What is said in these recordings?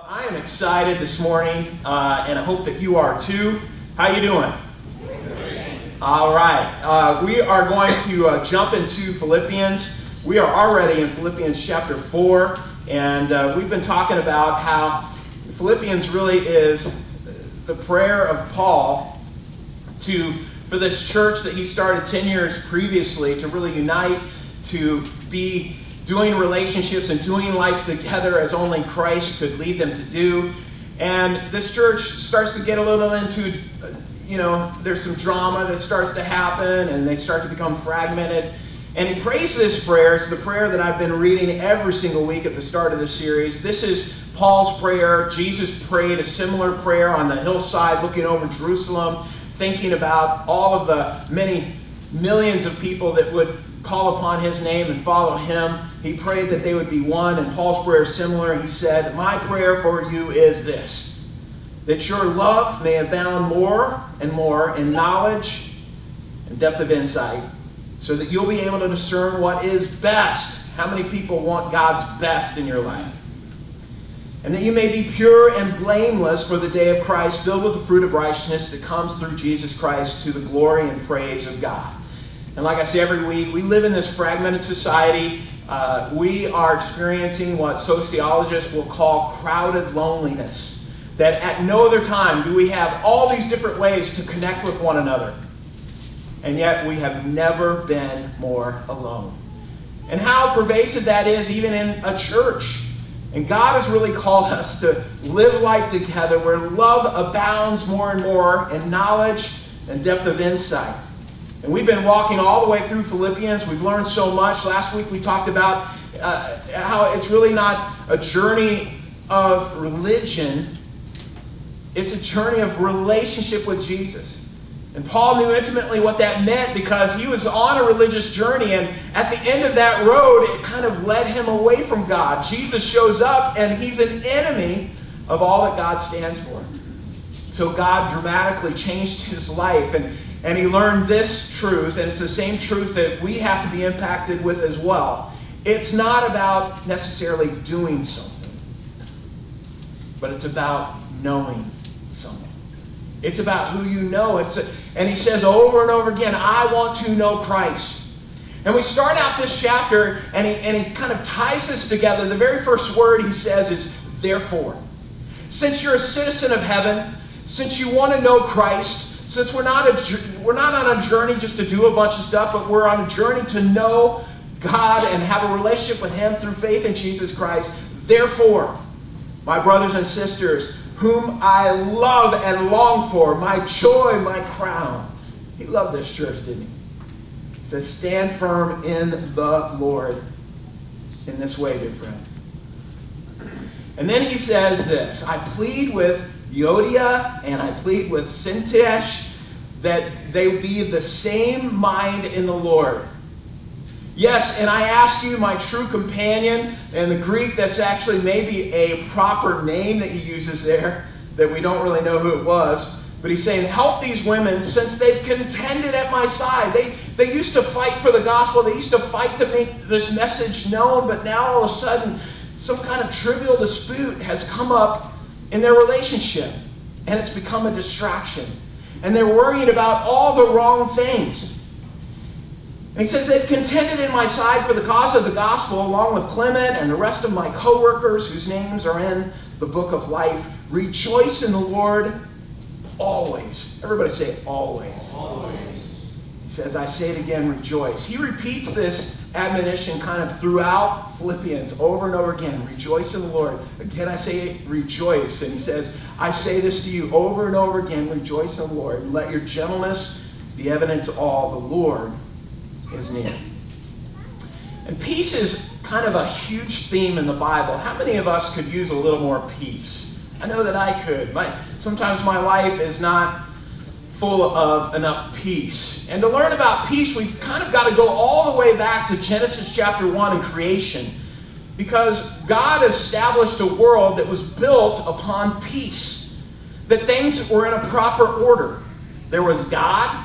I am excited this morning, and I hope that you are too. How you doing? All right. We are going to jump into Philippians. We are already in Philippians chapter 4, and we've been talking about how Philippians really is the prayer of Paul for this church that he started 10 years previously to really unite, to be doing relationships and doing life together as only Christ could lead them to do. And this church starts to get a little into, there's some drama that starts to happen and they start to become fragmented. And he prays this prayer. It's the prayer that I've been reading every single week at the start of this series. This is Paul's prayer. Jesus prayed a similar prayer on the hillside looking over Jerusalem, thinking about all of the many millions of people that would call upon his name and follow him. He prayed that they would be one, and Paul's prayer is similar. He said, "My prayer for you is this, that your love may abound more and more in knowledge and depth of insight, so that you'll be able to discern what is best." How many people want God's best in your life? "And that you may be pure and blameless for the day of Christ, filled with the fruit of righteousness that comes through Jesus Christ, to the glory and praise of God." And like I say every week, we live in this fragmented society. We are experiencing what sociologists will call crowded loneliness. That at no other time do we have all these different ways to connect with one another. And yet we have never been more alone. And how pervasive that is even in a church. And God has really called us to live life together where love abounds more and more in knowledge and depth of insight. And we've been walking all the way through Philippians. We've learned so much. Last week we talked about how it's really not a journey of religion. It's a journey of relationship with Jesus. And Paul knew intimately what that meant because he was on a religious journey. And at the end of that road, it kind of led him away from God. Jesus shows up and he's an enemy of all that God stands for. So God dramatically changed his life. And he learned this truth, and it's the same truth that we have to be impacted with as well. It's not about necessarily doing something, but it's about knowing someone. It's about who you know. And he says over and over again, "I want to know Christ." And we start out this chapter, and he kind of ties this together. The very first word he says is, "Therefore." Since you're a citizen of heaven, since you want to know Christ, since we're not on a journey just to do a bunch of stuff, but we're on a journey to know God and have a relationship with him through faith in Jesus Christ. Therefore, my brothers and sisters, whom I love and long for, my joy, my crown. He loved this church, didn't he? He says, "Stand firm in the Lord." In this way, dear friends. And then he says this, "I plead with Euodia and I plead with Syntyche that they be the same mind in the Lord. Yes, and I ask you, my true companion," and the Greek, that's actually maybe a proper name that he uses there, that we don't really know who it was, but he's saying, "Help these women since they've contended at my side." They used to fight for the gospel. They used to fight to make this message known, but now all of a sudden, some kind of trivial dispute has come up in their relationship, and it's become a distraction. And they're worrying about all the wrong things. And he says, "They've contended in my side for the cause of the gospel, along with Clement and the rest of my co-workers whose names are in the book of life. Rejoice in the Lord always." Everybody say always. Always. He says, "I say it again, rejoice." He repeats this admonition kind of throughout Philippians over and over again. Rejoice in the Lord. Again, I say rejoice. And he says, "I say this to you over and over again, rejoice in the Lord. And let your gentleness be evident to all. The Lord is near." And peace is kind of a huge theme in the Bible. How many of us could use a little more peace? I know that I could. Sometimes my life is not full of enough peace. And to learn about peace, we've kind of got to go all the way back to Genesis chapter 1 and creation. Because God established a world that was built upon peace. That things were in a proper order. There was God,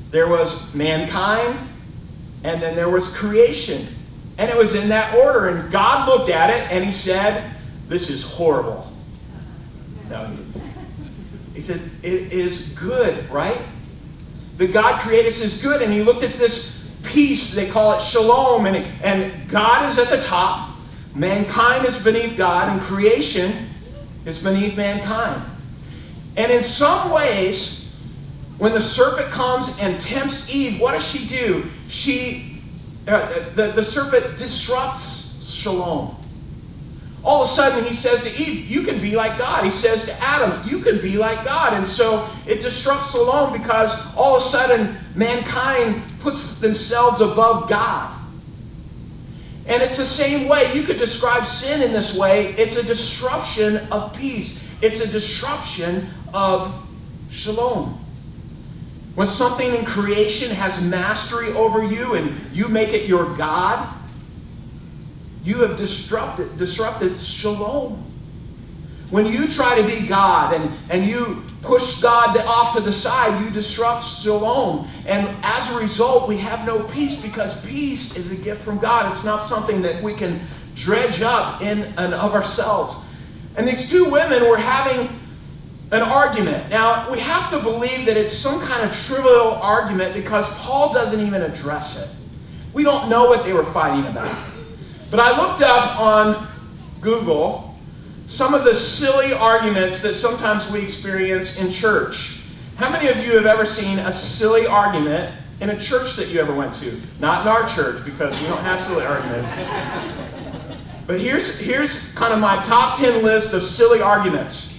there was mankind, and then there was creation. And it was in that order. And God looked at it and he said, this is horrible. No, he didn't say that. He said, it is good, right? That God created us is good, and he looked at this peace, they call it Shalom, and God is at the top, mankind is beneath God, and creation is beneath mankind. And in some ways, when the serpent comes and tempts Eve, what does she do? The serpent disrupts Shalom. All of a sudden, he says to Eve, you can be like God. He says to Adam, you can be like God. And so it disrupts Shalom because all of a sudden, mankind puts themselves above God. And it's the same way. You could describe sin in this way. It's a disruption of peace. It's a disruption of Shalom. When something in creation has mastery over you and you make it your God, you have disrupted Shalom. When you try to be God and you push God off to the side, you disrupt Shalom. And as a result, we have no peace because peace is a gift from God. It's not something that we can dredge up in and of ourselves. And these two women were having an argument. Now, we have to believe that it's some kind of trivial argument because Paul doesn't even address it. We don't know what they were fighting about. But I looked up on Google some of the silly arguments that sometimes we experience in church. How many of you have ever seen a silly argument in a church that you ever went to? Not in our church, because we don't have silly arguments. But here's kind of my top 10 list of silly arguments.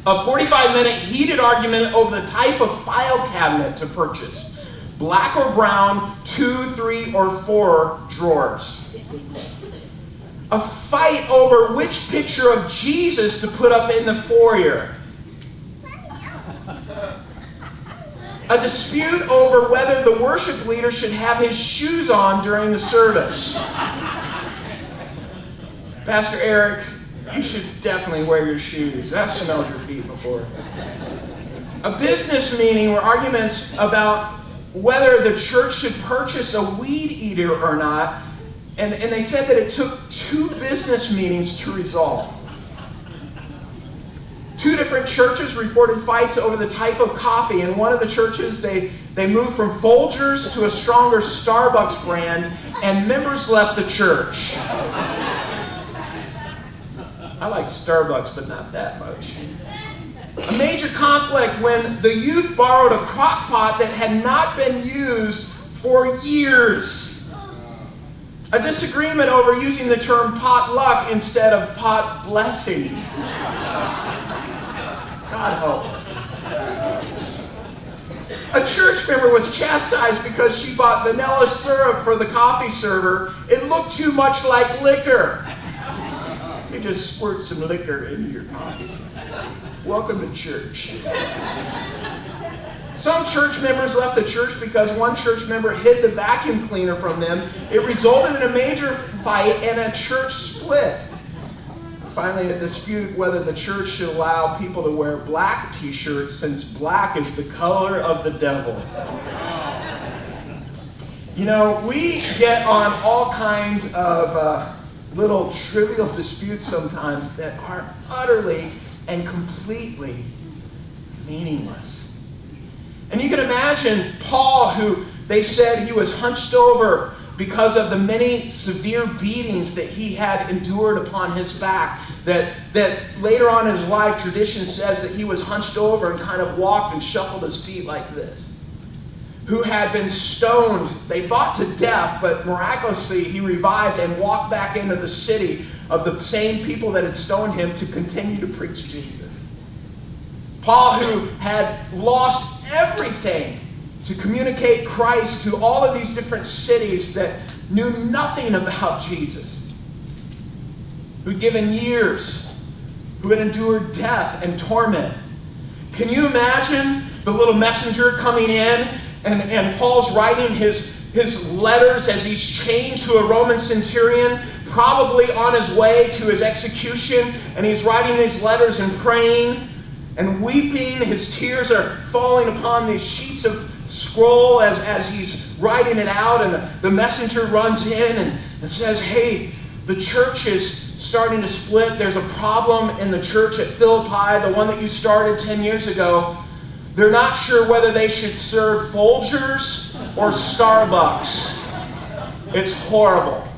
A 45-minute heated argument over the type of file cabinet to purchase. Black or brown, 2, 3, or 4 drawers. A fight over which picture of Jesus to put up in the foyer. A dispute over whether the worship leader should have his shoes on during the service. Pastor Eric, you should definitely wear your shoes. I've smelled your feet before. A business meeting where arguments about whether the church should purchase a weed eater or not. And they said that it took 2 business meetings to resolve. 2 different churches reported fights over the type of coffee. In one of the churches, they moved from Folgers to a stronger Starbucks brand, and members left the church. I like Starbucks, but not that much. A major conflict when the youth borrowed a crock pot that had not been used for years. A disagreement over using the term potluck instead of pot blessing. God help us. A church member was chastised because she bought vanilla syrup for the coffee server. It looked too much like liquor. You just squirt some liquor into your coffee. Welcome to church. Some church members left the church because one church member hid the vacuum cleaner from them. It resulted in a major fight and a church split. Finally, a dispute whether the church should allow people to wear black t-shirts since black is the color of the devil. You know, we get on all kinds of little trivial disputes sometimes that are utterly and completely meaningless. And you can imagine Paul, who they said he was hunched over because of the many severe beatings that he had endured upon his back, that later on in his life, tradition says that he was hunched over and kind of walked and shuffled his feet like this. Who had been stoned, they thought to death, but miraculously he revived and walked back into the city of the same people that had stoned him to continue to preach Jesus. Paul, who had lost everything to communicate Christ to all of these different cities that knew nothing about Jesus, who'd given years, who had endured death and torment. Can you imagine the little messenger coming in and Paul's writing his letters as he's chained to a Roman centurion, probably on his way to his execution, and he's writing these letters and praying and weeping. His tears are falling upon these sheets of scroll as he's writing it out, and the messenger runs in and says, hey, the church is starting to split. There's a problem in the church at Philippi, the one that you started 10 years ago. They're not sure whether they should serve Folgers or Starbucks. It's horrible.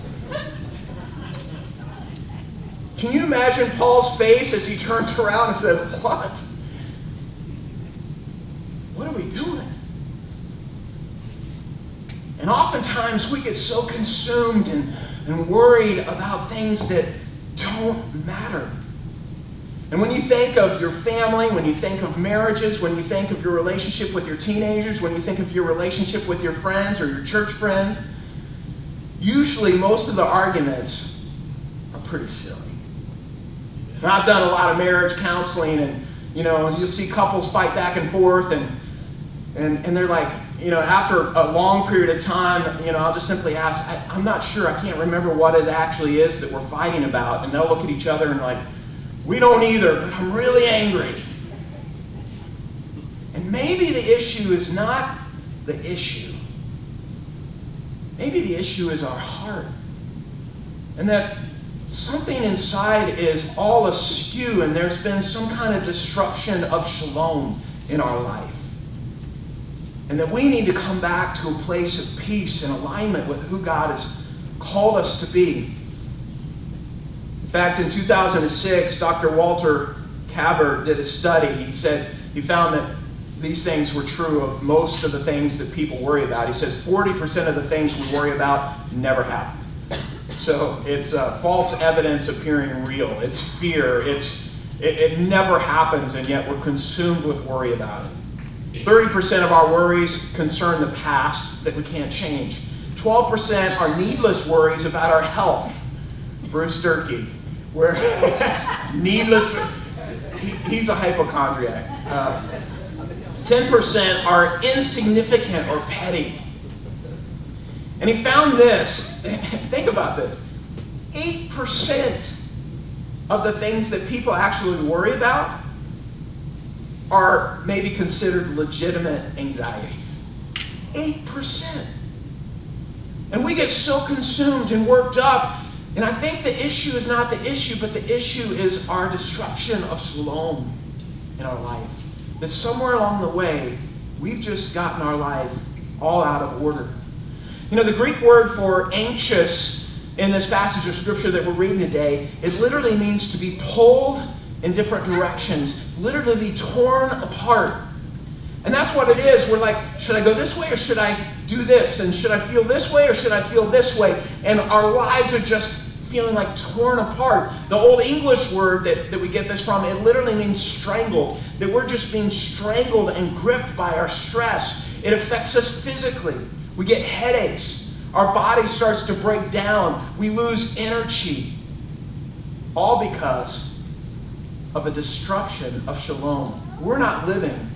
Can you imagine Paul's face as he turns around and says, what? What are we doing? And oftentimes we get so consumed and worried about things that don't matter. And when you think of your family, when you think of marriages, when you think of your relationship with your teenagers, when you think of your relationship with your friends or your church friends, usually most of the arguments are pretty silly. And I've done a lot of marriage counseling, and you'll see couples fight back and forth, and they're like, after a long period of time, I'll just simply ask, I'm not sure, I can't remember what it actually is that we're fighting about. And they'll look at each other and like, we don't either, but I'm really angry. And maybe the issue is not the issue. Maybe the issue is our heart. And that something inside is all askew, and there's been some kind of disruption of shalom in our life. And that we need to come back to a place of peace and alignment with who God has called us to be. In fact, in 2006, Dr. Walter Caver did a study. He said he found that these things were true of most of the things that people worry about. He says 40% of the things we worry about never happen. So it's false evidence appearing real. It's fear. It never happens, and yet we're consumed with worry about it. 30% of our worries concern the past that we can't change. 12% are needless worries about our health. Bruce Durkee, where needless, he's a hypochondriac. 10% are insignificant or petty. And he found this, think about this, 8% of the things that people actually worry about are maybe considered legitimate anxieties. 8%. And we get so consumed and worked up, and I think the issue is not the issue, but the issue is our disruption of shalom in our life. That somewhere along the way, we've just gotten our life all out of order. The Greek word for anxious in this passage of Scripture that we're reading today, it literally means to be pulled in different directions, literally be torn apart. And that's what it is. We're like, should I go this way or should I do this? And should I feel this way or should I feel this way? And our lives are just feeling like torn apart. The Old English word that we get this from, it literally means strangled. That we're just being strangled and gripped by our stress. It affects us physically. We get headaches. Our body starts to break down. We lose energy. All because of a disruption of shalom. We're not living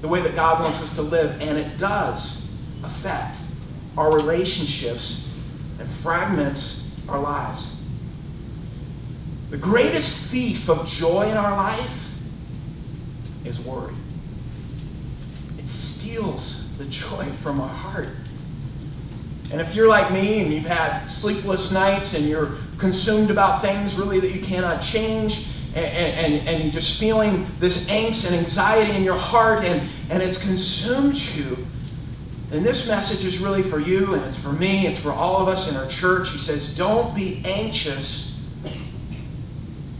the way that God wants us to live, and it does affect our relationships and fragments our lives. The greatest thief of joy in our life is worry. It steals the joy from our heart. And if you're like me and you've had sleepless nights and you're consumed about things really that you cannot change, and you're just feeling this angst and anxiety in your heart, and it's consumed you, and this message is really for you, and it's for me, it's for all of us in our church. He says, don't be anxious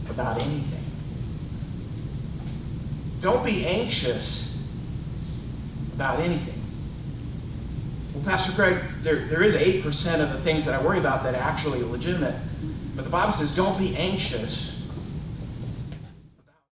about anything. Don't be anxious about anything. Well, Pastor Craig, there is 8% of the things that I worry about that are actually legitimate. But the Bible says, don't be anxious